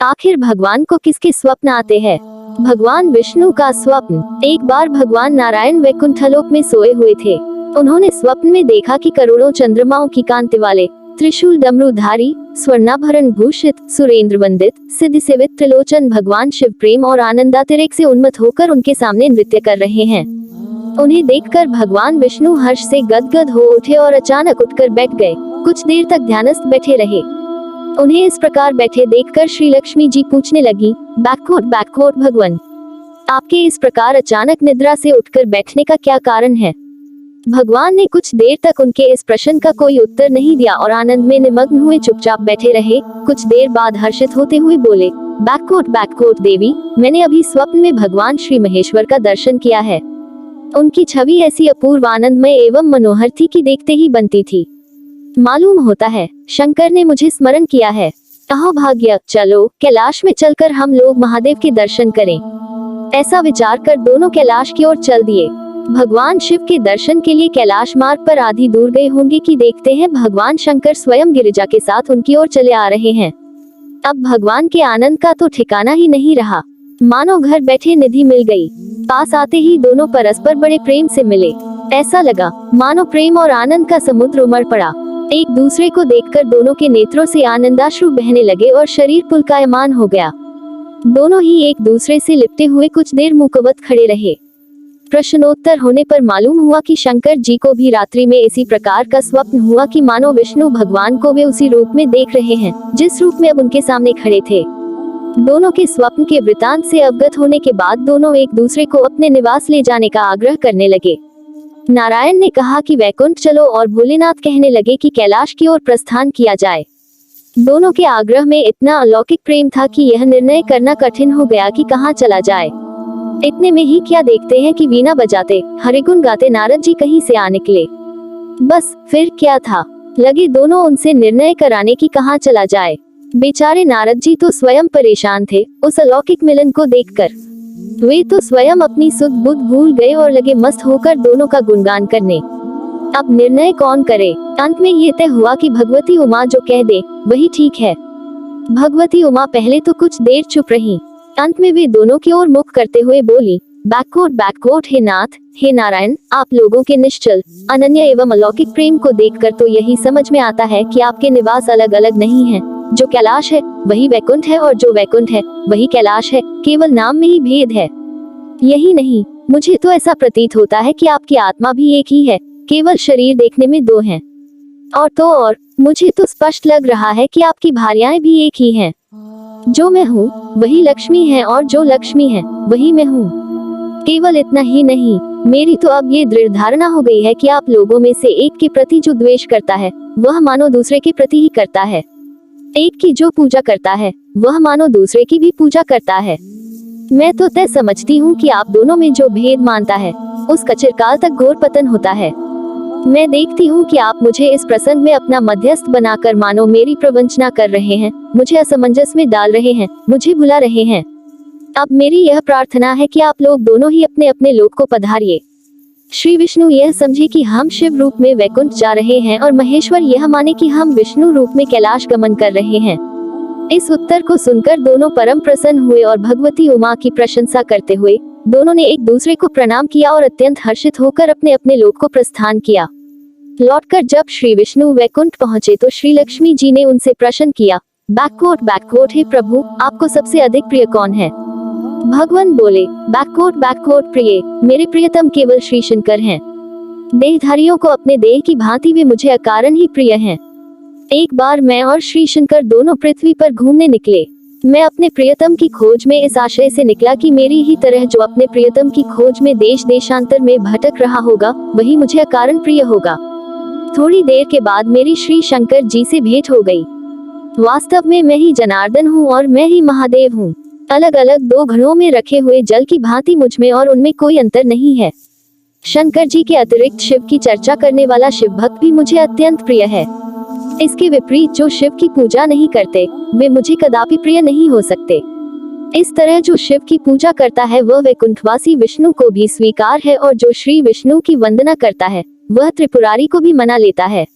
आखिर भगवान को किसके स्वप्न आते हैं? भगवान विष्णु का स्वप्न। एक बार भगवान नारायण वैकुंठलोक में सोए हुए थे। उन्होंने स्वप्न में देखा कि करोड़ों चंद्रमाओं की कांति वाले, त्रिशूल डमरूधारी, स्वर्णाभरण भूषित, सुरेंद्र वंदित, सिद्धि सेवित त्रिलोचन भगवान शिव प्रेम और आनंदातिरेक से उन्मत्त होकर उनके सामने नृत्य कर रहे हैं। उन्हें देखकर भगवान विष्णु हर्ष से गदगद हो उठे और अचानक उठकर बैठ गए। कुछ देर तक ध्यानस्थ बैठे रहे। उन्हें इस प्रकार बैठे देखकर श्री लक्ष्मी जी पूछने लगी, बैककोट भगवान, आपके इस प्रकार अचानक निद्रा से उठकर बैठने का क्या कारण है? भगवान ने कुछ देर तक उनके इस प्रश्न का कोई उत्तर नहीं दिया और आनंद में निमग्न हुए चुपचाप बैठे रहे। कुछ देर बाद हर्षित होते हुए बोले, बैककोट देवी, मैंने अभी स्वप्न में भगवान श्री महेश्वर का दर्शन किया है। उनकी छवि ऐसी अपूर्व आनंदमय एवं मनोहर थी कि देखते ही बनती थी। मालूम होता है शंकर ने मुझे स्मरण किया है। अहो भाग्य, चलो कैलाश में चलकर हम लोग महादेव के दर्शन करें। ऐसा विचार कर दोनों कैलाश की ओर चल दिए। भगवान शिव के दर्शन के लिए कैलाश मार्ग पर आधी दूर गए होंगे कि देखते हैं भगवान शंकर स्वयं गिरिजा के साथ उनकी ओर चले आ रहे हैं। अब भगवान के आनंद का तो ठिकाना ही नहीं रहा, मानो घर बैठे निधि मिल गई। पास आते ही दोनों परस्पर बड़े प्रेम से मिले। ऐसा लगा मानो प्रेम और आनंद का समुद्र उमड़ पड़ा। एक दूसरे को देखकर दोनों के नेत्रों से आनंदाश्रु बहने लगे और शरीर पुलकायमान हो गया। दोनों ही एक दूसरे से लिपटे हुए कुछ देर मुकवत खड़े रहे। प्रश्नोत्तर होने पर मालूम हुआ कि शंकर जी को भी रात्रि में इसी प्रकार का स्वप्न हुआ कि मानो विष्णु भगवान को वे उसी रूप में देख रहे हैं जिस रूप में अब उनके सामने खड़े थे। दोनों के स्वप्न के वृतांत से अवगत होने के बाद दोनों एक दूसरे को अपने निवास ले जाने का आग्रह करने लगे। नारायण ने कहा कि वैकुंठ चलो और भोलेनाथ कहने लगे कि कैलाश की ओर प्रस्थान किया जाए। दोनों के आग्रह में इतना अलौकिक प्रेम था कि यह निर्णय करना कठिन हो गया कि कहाँ चला जाए। इतने में ही क्या देखते हैं कि वीणा बजाते, हरिगुण गाते नारद जी कहीं से आ निकले। बस फिर क्या था, लगे दोनों उनसे निर्णय कराने की कहाँ चला जाए। बेचारे नारद जी तो स्वयं परेशान थे उस अलौकिक मिलन को देखकर। वे तो स्वयं अपनी सुध बुध भूल गए और लगे मस्त होकर दोनों का गुणगान करने। अब निर्णय कौन करे? अंत में ये तय हुआ कि भगवती उमा जो कह दे वही ठीक है। भगवती उमा पहले तो कुछ देर चुप रही, अंत में वे दोनों की ओर मुख करते हुए बोली, बैककोट हे नाथ, हे नारायण, आप लोगों के निश्चल, अनन्य एवं अलौकिक प्रेम को देखकर तो यही समझ में आता है कि आपके निवास अलग अलग नहीं हैं। जो कैलाश है वही वैकुंठ है और जो वैकुंठ है वही कैलाश है, केवल नाम में ही भेद है। यही नहीं, मुझे तो ऐसा प्रतीत होता है कि आपकी आत्मा भी एक ही है, केवल शरीर देखने में दो हैं। और मुझे तो स्पष्ट लग रहा है कि आपकी भार्याएं भी एक ही हैं। जो मैं हूँ वही लक्ष्मी है और जो लक्ष्मी है वही मैं हूँ। केवल इतना ही नहीं, मेरी तो अब ये दृढ़ धारणा हो गई है कि आप लोगों में से एक के प्रति जो द्वेष करता है वह मानो दूसरे के प्रति ही करता है। एक की जो पूजा करता है वह मानो दूसरे की भी पूजा करता है। मैं तो तय समझती हूँ कि आप दोनों में जो भेद मानता है उसका चिरकाल तक घोर पतन होता है। मैं देखती हूँ कि आप मुझे इस प्रसंग में अपना मध्यस्थ बनाकर मानो मेरी प्रवंचना कर रहे हैं, मुझे असमंजस में डाल रहे हैं, मुझे भुला रहे हैं। अब मेरी यह प्रार्थना है कि आप लोग दोनों ही अपने अपने लोक को पधारिए। श्री विष्णु यह समझे कि हम शिव रूप में वैकुंठ जा रहे हैं और महेश्वर यह माने कि हम विष्णु रूप में कैलाश गमन कर रहे हैं। इस उत्तर को सुनकर दोनों परम प्रसन्न हुए और भगवती उमा की प्रशंसा करते हुए दोनों ने एक दूसरे को प्रणाम किया और अत्यंत हर्षित होकर अपने अपने लोक को प्रस्थान किया। लौटकर जब श्री विष्णु वैकुंठ पहुंचे तो श्री लक्ष्मी जी ने उनसे प्रश्न किया, बैककोट हे प्रभु, आपको सबसे अधिक प्रिय कौन है? भगवान बोले, बैककोट प्रिय, मेरे प्रियतम केवल श्री शंकर हैं। देहधारियों को अपने देह की भांति वे मुझे अकारण ही प्रिय हैं। एक बार मैं और श्री शंकर दोनों पृथ्वी पर घूमने निकले। मैं अपने प्रियतम की खोज में इस आशय से निकला कि मेरी ही तरह जो अपने प्रियतम की खोज में देश देशांतर में भटक रहा होगा वही मुझे अकारण प्रिय होगा। थोड़ी देर के बाद मेरी श्री शंकर जी से भेंट हो गई। वास्तव में मैं ही जनार्दन हूँ और मैं ही महादेव हूँ। अलग अलग दो घड़ों में रखे हुए जल की भांति मुझमें और उनमें कोई अंतर नहीं है। शंकर जी के अतिरिक्त शिव की चर्चा करने वाला शिव भक्त भी मुझे अत्यंत प्रिय है। इसके विपरीत जो शिव की पूजा नहीं करते वे मुझे कदापि प्रिय नहीं हो सकते। इस तरह जो शिव की पूजा करता है वह वैकुंठवासी विष्णु को भी स्वीकार है और जो श्री विष्णु की वंदना करता है वह त्रिपुरारी को भी मना लेता है।